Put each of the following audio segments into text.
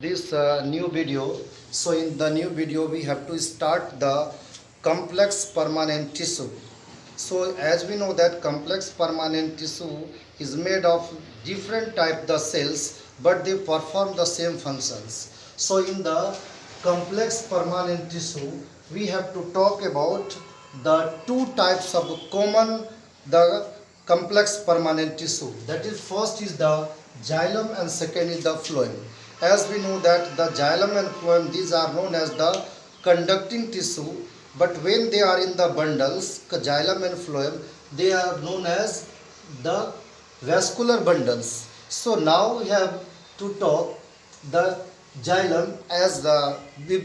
This new video. So in the new video we have to start the complex permanent tissue. So as we know that complex permanent tissue is made of different type the cells, but they perform the same functions. So in the complex permanent tissue we have to talk about the two types of common the complex permanent tissue. That is, first is the xylem and second is the phloem. As we know that the xylem and phloem, these are known as the conducting tissue, but when they are in the bundles, xylem and phloem, they are known as the vascular bundles. So now we have to talk the xylem as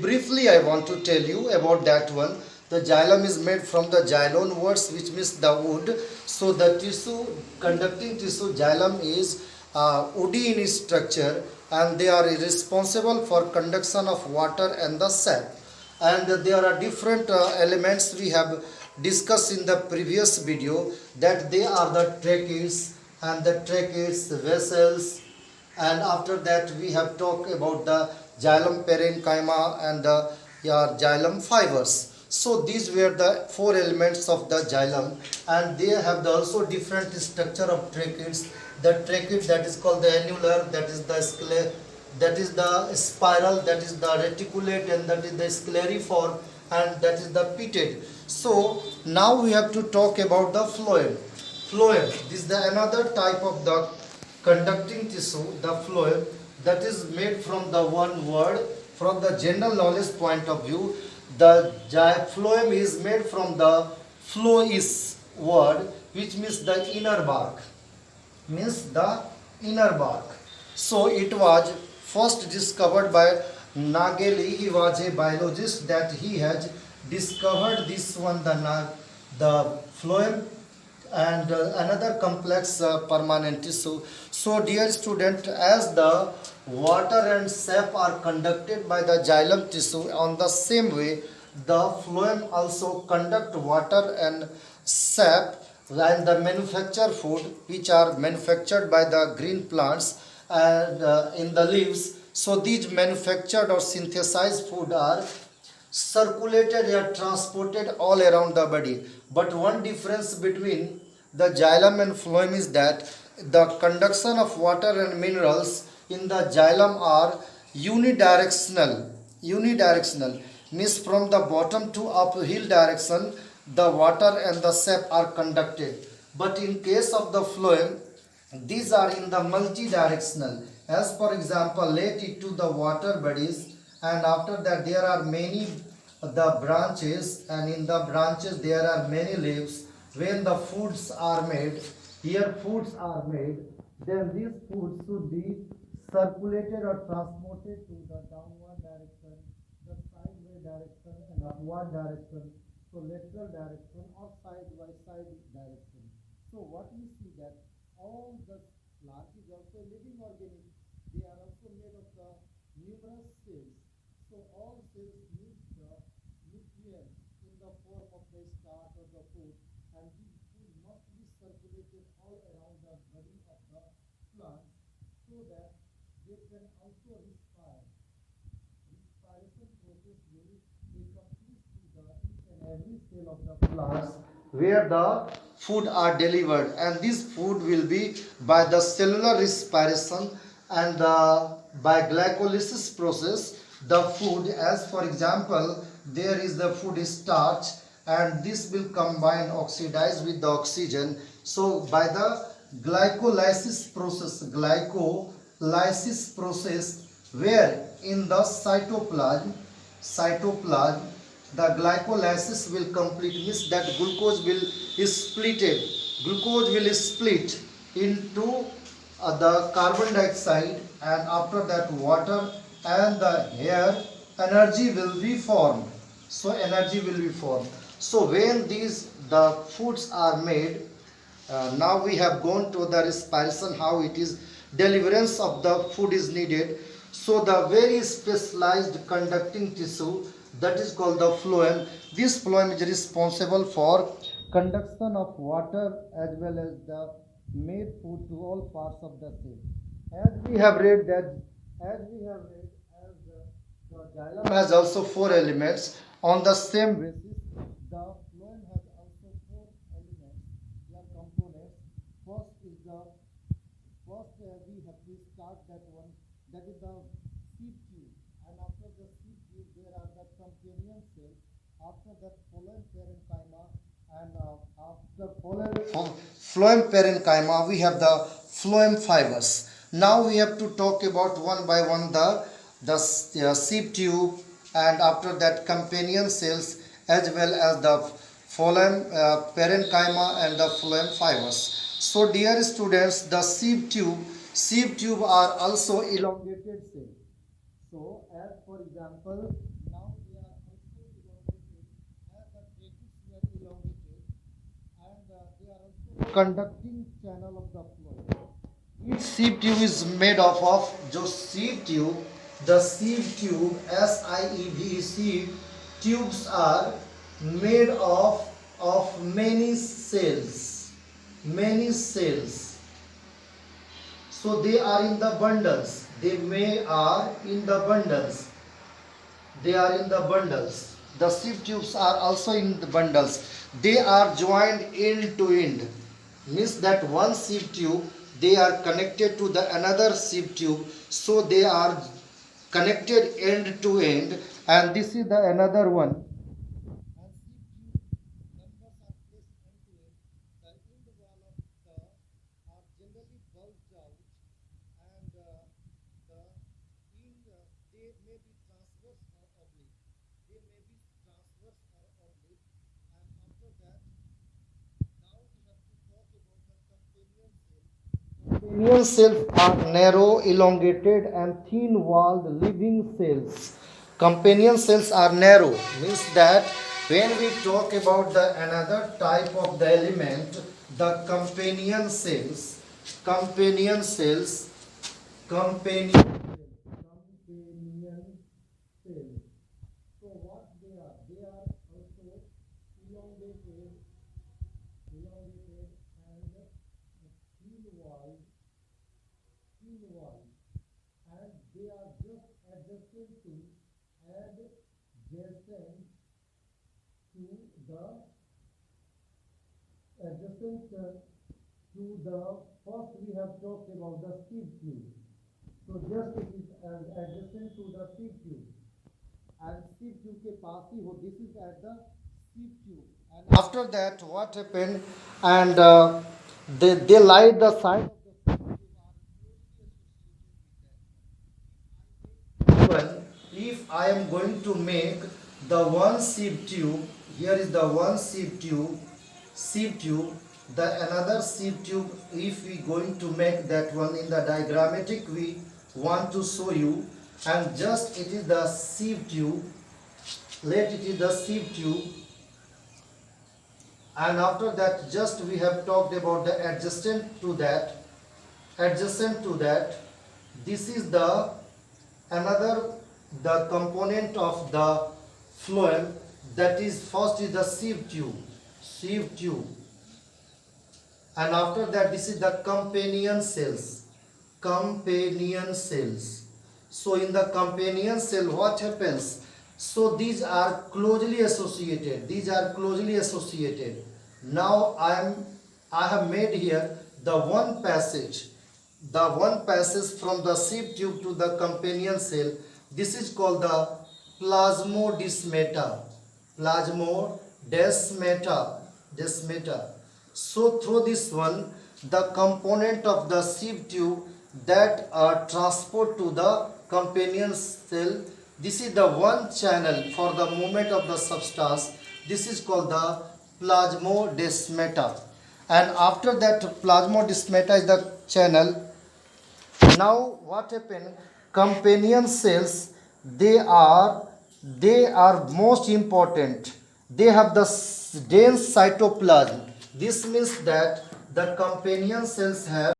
briefly I want to tell you about that one. The xylem is made from the xylon words, which means the wood. So the tissue, conducting tissue, xylem is woody in structure, and they are responsible for conduction of water and the sap. And there are different elements we have discussed in the previous video, that they are the tracheids and the tracheids vessels, and after that we have talked about the xylem parenchyma and the xylem fibers. So these were the four elements of the xylem, and they have also different structure of tracheids. The tracheids, that is called the annular, that is the that is the spiral, that is the reticulate, and that is the scleriform, and that is the pitted. So now we have to talk about the phloem. Phloem, this is the another type of the conducting tissue, the phloem, that is made from the one word. From the general knowledge point of view, the phloem is made from the phlois word, which means the inner bark, means the inner bark. So it was first discovered by Nageli. He was a biologist that he has discovered this one, the phloem, and another complex permanent tissue. So dear student, as the water and sap are conducted by the xylem tissue, on the same way the phloem also conduct water and sap, and the manufacture food which are manufactured by the green plants and in the leaves. So these manufactured or synthesized food are circulated or transported all around the body. But one difference between the xylem and phloem is that the conduction of water and minerals in the xylem are unidirectional. Unidirectional means from the bottom to uphill direction the water and the sap are conducted. But in case of the phloem, these are in the multi-directional. As for example, let it to the water bodies, and after that there are many the branches, and in the branches there are many leaves. When the foods are made, here foods are made, then these foods should be circulated or transported to the downward direction, the sideway direction, and upward direction, so lateral direction or side by side direction. So what we see that all the plant is also living organism. They are also made of the numerous cells. So all cells need the nutrients in the form of the starch or the food, and this food must be circulated all around the body of the plant, so that they can also respire. Respiration process will be complete to the each and every cell of the plants where the food are delivered, and this food will be by the cellular respiration and by glycolysis process. The food, as for example, there is the food starch, and this will combine oxidize with the oxygen. So by the glycolysis process, where in the cytoplasm the glycolysis will complete, means that glucose will split into the carbon dioxide, and after that water and the air, energy will be formed. So energy will be formed. So when these the foods are made, now we have gone to the respiration, how it is deliverance of the food is needed. So the very specialized conducting tissue, that is called the phloem. This phloem is responsible for conduction of water as well as the made food to all parts of the cell. As we have read xylem has also four elements. On the same basis, the phloem has also four elements, their components. First is the first we have to start that one, that is the seed tube, and after the seed tube there are the companion cells. After that phloem parenchyma, and after phloem parenchyma we have the phloem fibers. Now we have to talk about one by one the seed tube, and after that companion cells, as well as the phloem parenchyma and the phloem fibers. So dear students, the sieve tube are also elongated cells. So as for example, now they are also elongated, as the tracheae were elongated, and they are also conducting channel of the flow. Each sieve tube is made up of जो sieve tube, the sieve tube, SIEV sieve tubes are made of many cells, many cells. So they are in the bundles. They are in the bundles. They are in the bundles. The sieve tubes are also in the bundles. They are joined end to end. Means that one sieve tube, they are connected to the another sieve tube. So they are connected end to end. And this is the another one. Companion cells are narrow, elongated, and thin-walled living cells. Companion cells are narrow, means that when we talk about the another type of the element, the companion cells, companion cells, companion cells. So what they are? They are also elongated, elongated and thin-walled, thin-walled, and they are just adjacent to the first we have talked about the sieve tube. So just it is adjacent to the sieve tube, and sieve tube के पास ही हो. This is at the sieve tube, and after that what happened, and they lie the side of the sieve tube are closely associated with that. If I am going to make the one sieve tube, here is the one sieve tube, the another sieve tube, if we going to make that one in the diagrammatic we want to show you, and just it is the sieve tube, let it is the sieve tube, and after that just we have talked about the adjacent to that, this is the another the component of the phloem, that is first is the sieve tube, and after that this is the companion cells. So in the companion cell what happens? So these are closely associated, now I have made here the one passage from the sieve tube to the companion cell. This is called the plasmodesmata. So through this one, the component of the sieve tube that are transport to the companion cell, this is the one channel for the movement of the substance. This is called the plasmodesmata, and after that plasmodesmata is the channel. Now what happened? Companion cells, they are most important. They have the dense cytoplasm. This means that the companion cells have